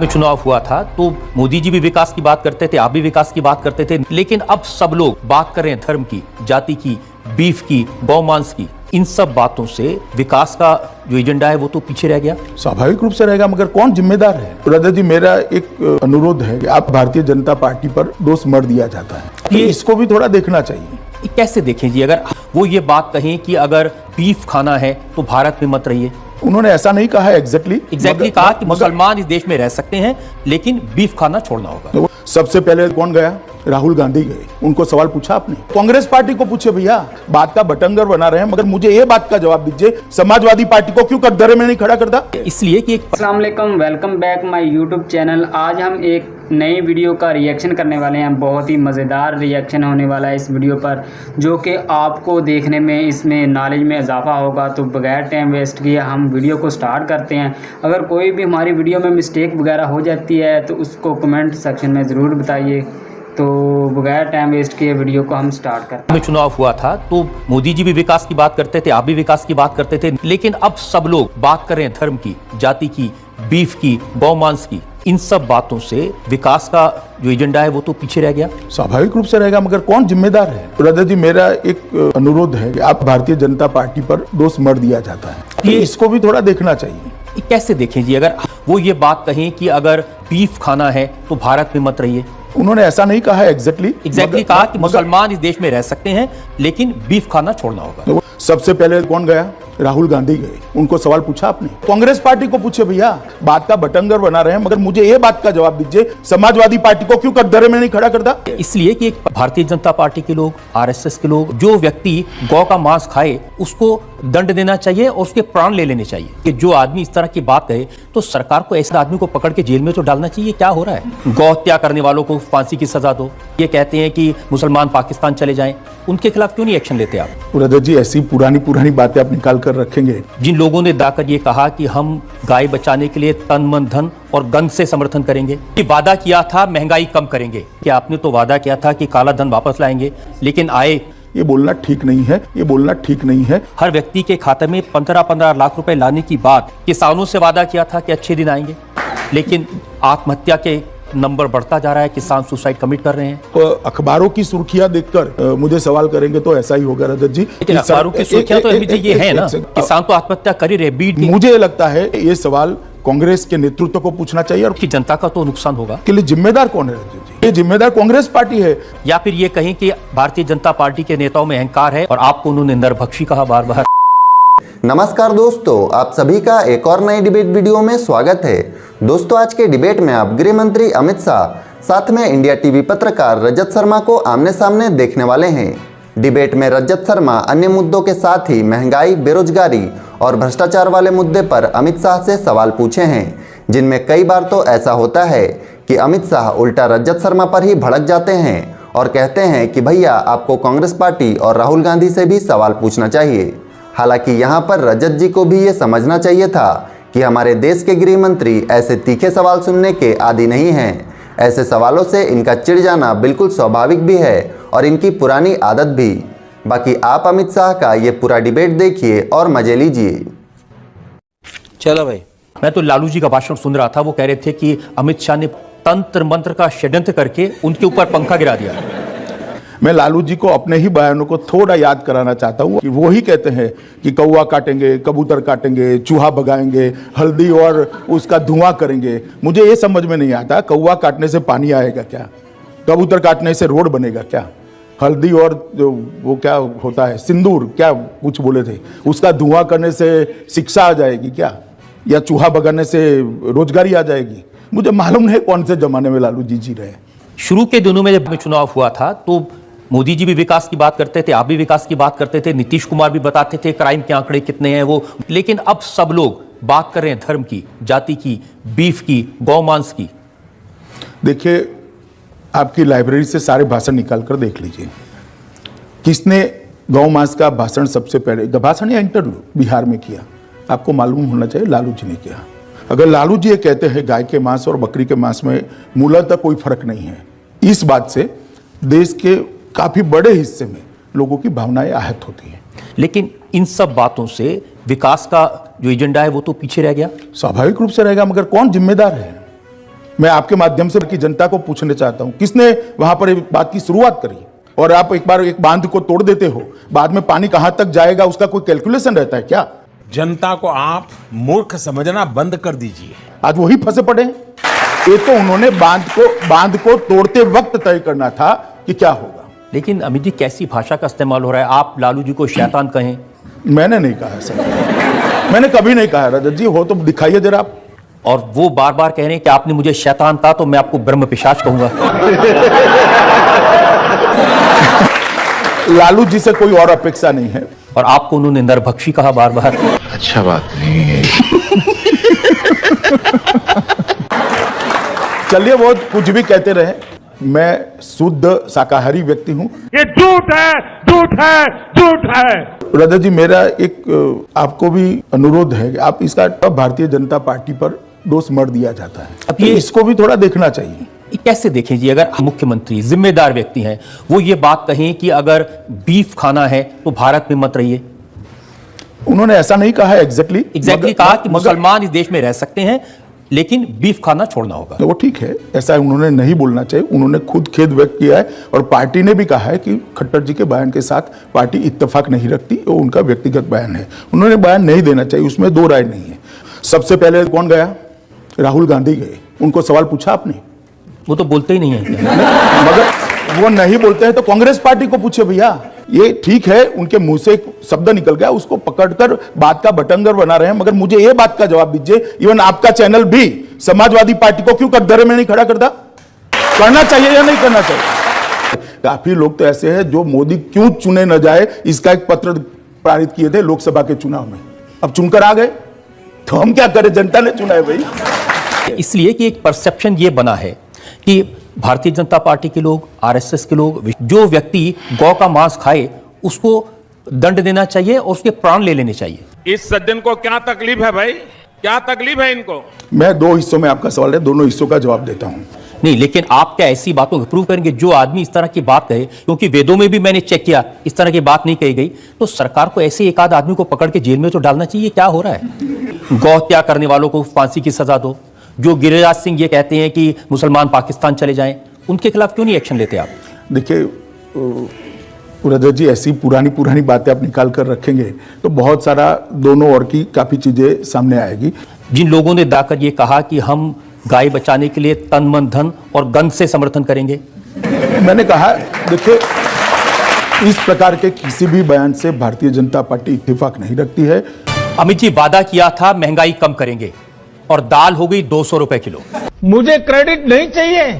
में चुनाव हुआ था तो मोदी जी भी विकास की बात करते थे, आप भी विकास की बात करते थे, लेकिन अब सब लोग बात कर रहे हैं धर्म की, जाति की, बीफ की, गौमांस की। इन सब बातों से विकास का जो एजेंडा है वो तो पीछे रह गया। स्वाभाविक रूप से रहेगा, मगर कौन जिम्मेदार है? रजत जी, मेरा एक अनुरोध है कि आप भारतीय जनता पार्टी पर दोष मर दिया जाता है, ये इसको भी थोड़ा देखना चाहिए। कैसे देखें जी, अगर वो ये बात कहें कि अगर बीफ खाना है तो भारत में मत रहिए। उन्होंने ऐसा नहीं कहा है एग्जैक्टली कहा कि मुसलमान इस देश में रह सकते हैं लेकिन बीफ खाना छोड़ना होगा। सबसे पहले कौन गया? राहुल गांधी गए। उनको सवाल पूछा आपने? कांग्रेस पार्टी को पूछे, भैया बात का बटंगर बना रहे हैं, मगर मुझे ये बात का जवाब दीजिए, समाजवादी पार्टी को क्यों कटघरे में नहीं खड़ा करता? इसलिए कि अस्सलाम वालेकुम, welcome back my YouTube channel. आज हम एक नई वीडियो का रिएक्शन करने वाले हैं। बहुत ही मज़ेदार रिएक्शन होने वाला है इस वीडियो पर, जो कि आपको देखने में इसमें नॉलेज में इजाफा होगा। तो बगैर टाइम वेस्ट किए हम वीडियो को स्टार्ट करते हैं। अगर कोई भी हमारी वीडियो में मिस्टेक वगैरह हो जाती है तो उसको कमेंट सेक्शन में ज़रूर बताइए। तो बगैर टाइम वेस्ट किए वीडियो को हम स्टार्ट करते हैं। चुनाव हुआ था तो मोदी जी भी विकास की बात करते थे, आप भी विकास की बात करते थे, लेकिन अब सब लोग बात कर रहे हैं धर्म की, जाति की, बीफ की, गौमांस की। इन सब बातों से विकास का जो एजेंडा है वो तो पीछे रह गया। स्वाभाविक रूप से रहेगा, मगर कौन जिम्मेदार है? रजत जी, मेरा एक अनुरोध है कि आप भारतीय जनता पार्टी पर दोष मर दिया जाता है, ये इसको भी थोड़ा देखना चाहिए। कैसे देखें जी, अगर वो ये बात कहें कि अगर बीफ खाना है तो भारत में मत रहिए। उन्होंने ऐसा नहीं कहा है एग्जैक्टली कहा कि मुसलमान इस देश में रह सकते हैं लेकिन बीफ खाना छोड़ना होगा। सबसे पहले कौन गया? राहुल गांधी गए। उनको सवाल पूछा आपने? कांग्रेस पार्टी को पूछे, भैया बात का बटंगर बना रहे हैं, मगर मुझे ये बात का जवाब दीजिए, समाजवादी पार्टी को क्यों कटघरे में नहीं खड़ा करता? इसलिए कि भारतीय जनता पार्टी के लोग, आरएसएस के लोग, जो व्यक्ति गौ का मांस खाए उसको दंड देना चाहिए और उसके प्राण ले लेने चाहिए। कि जो आदमी इस तरह की बात कहे तो सरकार को ऐसे आदमी को पकड़ के जेल में तो डालना चाहिए। क्या हो रहा है? गौ हत्या करने वालों को फांसी की सजा दो। ये कहते हैं कि मुसलमान पाकिस्तान चले जाएं, उनके खिलाफ क्यों नहीं एक्शन लेते आप? रजत जी, ऐसी पुरानी बातें आप निकाल कर रखेंगे। जिन लोगों ने दाकर ये कहा कि हम गाय बचाने के लिए तन मन धन और गंध से समर्थन करेंगे, कि वादा किया था महंगाई कम करेंगे, कि आपने तो वादा किया था कि काला धन वापस लाएंगे, लेकिन आए। ये बोलना ठीक नहीं है, ये बोलना ठीक नहीं है। हर व्यक्ति के खाते में 15-15 लाख रुपए लाने की बात, किसानों से वादा किया था कि अच्छे दिन आएंगे, लेकिन आत्महत्या के नंबर बढ़ता जा रहा है, किसान सुसाइड कमिट कर रहे हैं। तो अखबारों की सुर्खियां देखकर मुझे सवाल करेंगे तो ऐसा ही होगा रजत जी। लेकिन अखबारों की सुर्खियां तो ये है ना, किसान तो आत्महत्या कर ही रहे। बीट मुझे लगता है ये सवाल कांग्रेस के नेतृत्व को पूछना चाहिए, और की जनता का तो नुकसान होगा। के लिए जिम्मेदार कौन है रजत जी? ये जिम्मेदार कांग्रेस पार्टी है। या फिर ये कहें कि भारतीय जनता पार्टी के नेताओं में अहंकार है और आपको उन्होंने नरभक्षी कहा बार बार। नमस्कार दोस्तों, आप सभी का एक और नई डिबेट वीडियो में स्वागत है। दोस्तों, आज के डिबेट में आप गृह मंत्री अमित शाह साथ में इंडिया टीवी पत्रकार रजत शर्मा को आमने सामने देखने वाले हैं। डिबेट में रजत शर्मा अन्य मुद्दों के साथ ही महंगाई, बेरोजगारी और भ्रष्टाचार वाले मुद्दे पर अमित शाह से सवाल पूछे हैं, जिनमें कई बार तो ऐसा होता है कि अमित शाह उल्टा रजत शर्मा पर ही भड़क जाते हैं और कहते हैं कि भैया आपको कांग्रेस पार्टी और राहुल गांधी से भी सवाल पूछना चाहिए। हालांकि यहाँ पर रजत जी को भी ये समझना चाहिए था कि हमारे देश के गृह मंत्री ऐसे तीखे सवाल सुनने के आदी नहीं हैं। ऐसे सवालों से इनका चिढ़ जाना बिल्कुल स्वाभाविक भी है और इनकी पुरानी आदत भी। बाकी आप अमित शाह का ये पूरा डिबेट देखिए और मजे लीजिए। चलो भाई, मैं तो लालू जी का भाषण सुन रहा था, वो कह रहे थे कि अमित शाह ने तंत्र मंत्र का षड्यंत्र करके उनके ऊपर पंखा गिरा दिया। मैं लालू जी को अपने ही बयानों को थोड़ा याद कराना चाहता हूँ कि वो ही कहते हैं कि कौवा काटेंगे, कबूतर काटेंगे, चूहा भगाएंगे, हल्दी और उसका धुआं करेंगे। मुझे ये समझ में नहीं आता, कौवा काटने से पानी आएगा क्या? कबूतर काटने से रोड बनेगा क्या? हल्दी और जो वो क्या होता है, सिंदूर क्या कुछ बोले थे, उसका धुआं करने से शिक्षा आ जाएगी क्या? या चूहा भगाने से रोजगारी आ जाएगी? मुझे मालूम नहीं कौन से जमाने में लालू जी रहे। शुरू के दिनों में जब चुनाव हुआ था तो मोदी जी भी विकास की बात करते थे, आप भी विकास की बात करते थे, नीतीश कुमार भी बताते थे क्राइम के आंकड़े कितने हैं वो, लेकिन अब सब लोग बात कर रहे हैं धर्म की, जाति की, बीफ की, गौमांस की। देखिए, आपकी लाइब्रेरी से सारे भाषण निकाल कर देख लीजिए, किसने गौमांस का भाषण सबसे पहले, भाषण या इंटरव्यू बिहार में किया? आपको मालूम होना चाहिए, लालू जी ने किया। अगर लालू जी ये कहते हैं गाय के मांस और बकरी के मांस में मूलतः कोई फर्क नहीं है, इस बात से देश के काफी बड़े हिस्से में लोगों की भावनाएं आहत होती हैं। लेकिन इन सब बातों से विकास का जो एजेंडा है वो तो पीछे रह गया। स्वाभाविक रूप से रहेगा, मगर कौन जिम्मेदार है? मैं आपके माध्यम से की जनता को पूछना चाहता हूं, किसने वहां पर ये बात की शुरुआत करी? और आप एक बार एक बांध को तोड़ देते हो, बाद में पानी कहां तक जाएगा उसका कोई कैलकुलेशन रहता है क्या? जनता को आप मूर्ख समझना बंद कर दीजिए। आज वही फंसे पड़े हैं। ये तो उन्होंने बांध को तोड़ते वक्त तय करना था कि क्या होगा। लेकिन अमित जी, कैसी भाषा का इस्तेमाल हो रहा है? आप लालू जी को शैतान कहें। मैंने नहीं कहा सर, मैंने कभी नहीं कहा। रजत जी हो तो दिखाइए जरा आप। और वो बार बार कह रहे हैं कि आपने मुझे शैतान कहा तो मैं आपको ब्रह्म पिशाच कहूंगा। लालू जी से कोई और अपेक्षा नहीं है। और आपको उन्होंने नरभक्षी कहा बार बार। अच्छा बात नहीं है। चलिए वो कुछ भी कहते रहे, मैं शुद्ध शाकाहारी व्यक्ति हूं। ये झूठ है, झूठ है, झूठ है। रजत जी, मेरा एक आपको भी अनुरोध है कि आप इसका भारतीय जनता पार्टी पर दोष मर दिया जाता है। अब तो ये इसको भी थोड़ा देखना चाहिए। ये कैसे देखें जी, अगर मुख्यमंत्री जिम्मेदार व्यक्ति हैं, वो ये बात कहें कि अगर बीफ खाना है तो भारत में मत रहिए। उन्होंने ऐसा नहीं कहा है एग्जैक्टली कहा कि मुसलमान इस देश में रह सकते हैं लेकिन बीफ खाना छोड़ना होगा। वो ठीक है, ऐसा उन्होंने नहीं बोलना चाहिए। उन्होंने खुद खेद व्यक्त किया है और पार्टी ने भी कहा है कि खट्टर जी के बयान के साथ पार्टी इत्तेफाक नहीं रखती। वो उनका व्यक्तिगत बयान है, उन्होंने बयान नहीं देना चाहिए, उसमें दो राय नहीं है। सबसे पहले कौन गया? राहुल गांधी गए। उनको सवाल पूछा आपने? वो तो बोलते ही नहीं है। मगर वो नहीं बोलते हैं तो कांग्रेस पार्टी को पूछे भैया। ये ठीक है, उनके मुंह से एक शब्द निकल गया, उसको पकड़कर बात का बटंगर बना रहे हैं। मगर मुझे ये बात का जवाब दीजिए, इवन आपका चैनल भी समाजवादी पार्टी को क्यों कटघरे में नहीं खड़ा करता? करना चाहिए या नहीं करना चाहिए? काफी लोग तो ऐसे हैं जो मोदी क्यों चुने न जाए इसका एक पत्र पारित किए थे लोकसभा के चुनाव में, अब चुनकर आ गए तो हम क्या करें? जनता ने चुना है भाई। इसलिए कि एक परसेप्शन ये बना है कि भारतीय जनता पार्टी के लोग, आरएसएस के लोग, जो व्यक्ति गौ का मांस खाए उसको दंड देना चाहिए और उसके प्राण ले लेने चाहिए। इस सज्जन को क्या तकलीफ है भाई? क्या तकलीफ है इनको? मैं दो हिस्सों में आपका सवाल है, दोनों हिस्सों का जवाब देता हूं। नहीं, लेकिन आप क्या ऐसी बातों को प्रूव करेंगे? जो आदमी इस तरह की बात कहे, क्योंकि वेदों में भी मैंने चेक किया इस तरह की बात नहीं कही गई, तो सरकार को ऐसे एक आध आदमी को पकड़ के जेल में तो डालना चाहिए। क्या हो रहा है? गौ हत्या करने वालों को फांसी की सजा दो। जो गिरिराज सिंह ये कहते हैं कि मुसलमान पाकिस्तान चले जाएं, उनके खिलाफ क्यों नहीं एक्शन लेते आप? देखिए रजत जी, ऐसी पुरानी बातें आप निकाल कर रखेंगे तो बहुत सारा दोनों ओर की काफी चीजें सामने आएगी। जिन लोगों ने दाकर ये कहा कि हम गाय बचाने के लिए तन मन धन और गंध से समर्थन करेंगे, मैंने कहा देखिए, इस प्रकार के किसी भी बयान से भारतीय जनता पार्टी इत्तेफाक नहीं रखती है। अमित जी वादा किया था महंगाई कम करेंगे और दाल हो गई 200 रुपए किलो। मुझे क्रेडिट नहीं चाहिए।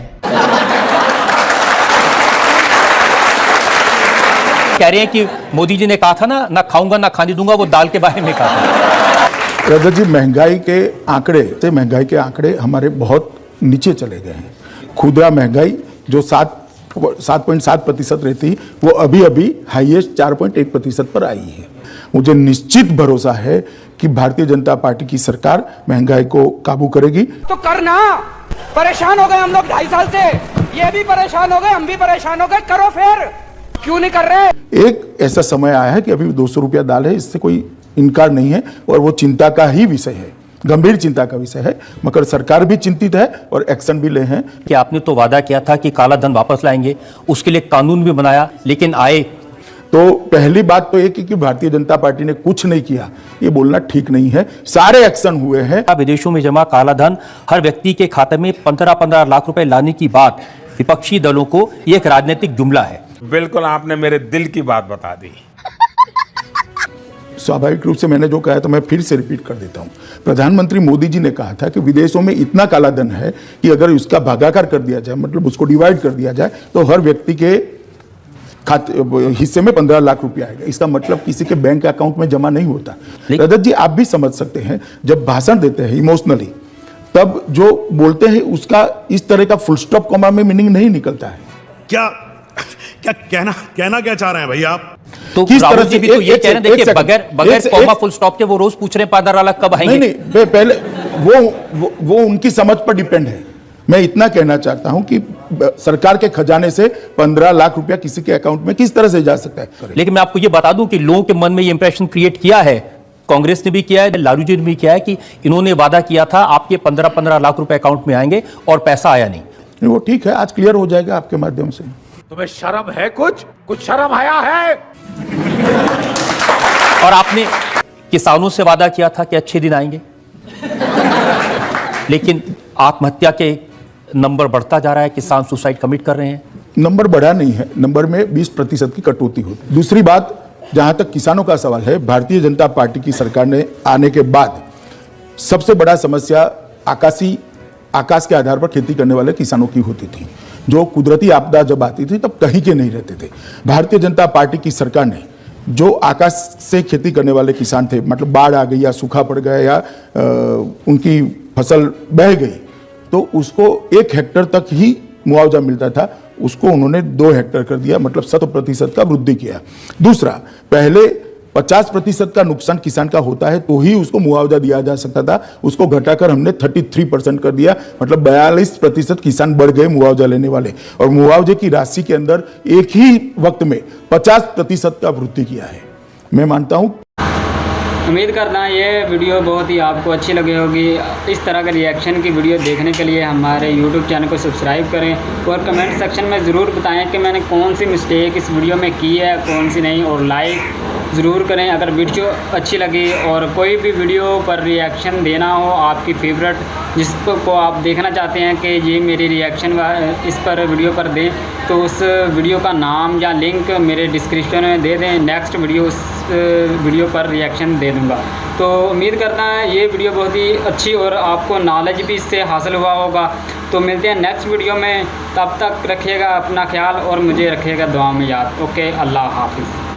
कह रहे हैं कि मोदी जी ने कहा था ना खाऊंगा ना खाने दूंगा, वो दाल के बारे में कहा था। रजत जी, महंगाई के आंकड़े हमारे बहुत नीचे चले गए हैं। खुदरा महंगाई जो 7.7% रहती, वो अभी हाईएस्ट 4.1% पर आई है। मुझे निश्चित भरोसा है कि भारतीय जनता पार्टी की सरकार महंगाई को काबू करेगी। तो करना, परेशान हो गए हम लोग 2.5 साल से, ये भी परेशान हो गए, हम भी परेशान हो गए, करो फिर, क्यों नहीं कर रहे? एक ऐसा समय आया है कि अभी 200 रुपया दाल है, इससे कोई इनकार नहीं है और वो चिंता का ही विषय है, गंभीर चिंता का विषय है। मगर सरकार भी चिंतित है और एक्शन भी ले हैं। कि आपने तो वादा किया था कि काला धन वापस लाएंगे, उसके लिए कानून भी बनाया, लेकिन आए तो पहली बात तो एक कि भारतीय जनता पार्टी ने कुछ नहीं किया, ये बोलना ठीक नहीं है। सारे एक्शन हुए हैं। विदेशों में जमा काला धन हर व्यक्ति के खाते में 15-15 लाख रुपए लाने की बात विपक्षी दलों को ये एक राजनीतिक जुमला है। बिल्कुल आपने मेरे दिल की बात बता दी। स्वाभाविक रूप से मैंने जो कहा तो मैं फिर से रिपीट कर देता हूं। प्रधानमंत्री मोदी जी ने कहा था कि विदेशों में इतना काला धन है कि अगर उसका भागाकार कर दिया जाए, मतलब उसको डिवाइड कर दिया जाए, तो हर व्यक्ति के हिस्से में 15 लाख रुपया आएगा। इसका मतलब किसी के बैंक अकाउंट में जमा नहीं होता। रजत जी, आप भी समझ सकते हैं, जब भाषण देते हैं इमोशनली, तब जो बोलते हैं उसका इस तरह का फुल स्टॉप कॉमा में मीनिंग नहीं निकलता है। क्या कहना क्या चाह रहे हैं भाई आप? तो किस राहुल तरह जी से भी तो ये कह रहे हैं, देखिए बगैर कॉमा फुल स्टॉप के वो रोज पूछ रहे हैं 15 लाख कब आएंगे। नहीं, पहले वो उनकी समझ पर डिपेंड है। मैं इतना कहना चाहता हूं कि सरकार के खजाने से 15 लाख रुपया किसी के अकाउंट में किस तरह से जा सकता है। लेकिन मैं आपको ये बता दूं कि लोगों के मन में ये इंप्रेशन क्रिएट किया है कांग्रेस ने भी किया है, लालू जी ने भी किया है कि इन्होंने वादा किया था आपके 15-15 लाख रुपए अकाउंट में आएंगे और पैसा आया नहीं। वो ठीक है, आज क्लियर हो जाएगा आपके माध्यम से। तुम्हें शर्म है? कुछ शर्म आया है? और आपने किसानों से वादा किया था कि अच्छे दिन आएंगे, लेकिन आत्महत्या के नंबर बढ़ता जा रहा है, किसान सुसाइड कमिट कर रहे हैं। नंबर बढ़ा नहीं है, नंबर में 20% की कटौती होती। दूसरी बात, जहां तक किसानों का सवाल है, भारतीय जनता पार्टी की सरकार ने आने के बाद सबसे बड़ा समस्या आकाश के आधार पर खेती करने वाले किसानों की होती थी। जो कुदरती आपदा जब आती थी तब कहीं के नहीं रहते थे। भारतीय जनता पार्टी की सरकार ने जो आकाश से खेती करने वाले किसान थे, मतलब बाढ़ आ गई या सूखा पड़ गया या उनकी फसल बह गई, तो उसको 1 हेक्टेयर तक ही मुआवजा मिलता था, उसको उन्होंने 2 हेक्टेयर कर दिया, मतलब 100% का वृद्धि किया। दूसरा, पहले 50% का नुकसान किसान का होता है तो ही उसको मुआवजा दिया जा सकता था, उसको घटाकर हमने 33% कर दिया, मतलब 42% किसान बढ़ गए मुआवजा लेने वाले। और मुआवजे की राशि के अंदर एक ही वक्त में 50% का वृद्धि किया है। मैं मानता हूं, उम्मीद करता हूँ ये वीडियो बहुत ही आपको अच्छी लगी होगी। इस तरह के रिएक्शन की वीडियो देखने के लिए हमारे YouTube चैनल को सब्सक्राइब करें और कमेंट सेक्शन में ज़रूर बताएं कि मैंने कौन सी मिस्टेक इस वीडियो में की है, कौन सी नहीं, और लाइक ज़रूर करें अगर वीडियो अच्छी लगी। और कोई भी वीडियो पर रिएक्शन देना हो, आपकी फेवरेट जिसको आप देखना चाहते हैं कि ये मेरी रिएक्शन इस पर वीडियो पर दें, तो उस वीडियो का नाम या लिंक मेरे डिस्क्रिप्शन में दे दें। नेक्स्ट वीडियो उस वीडियो पर रिएक्शन दे दूँगा। तो उम्मीद करता है ये वीडियो बहुत ही अच्छी और आपको नॉलेज भी इससे हासिल हुआ होगा। तो मिलते हैं नेक्स्ट वीडियो में, तब तक रखिएगा अपना ख्याल और मुझे रखिएगा दुआ में याद। ओके, अल्लाह हाफिज़।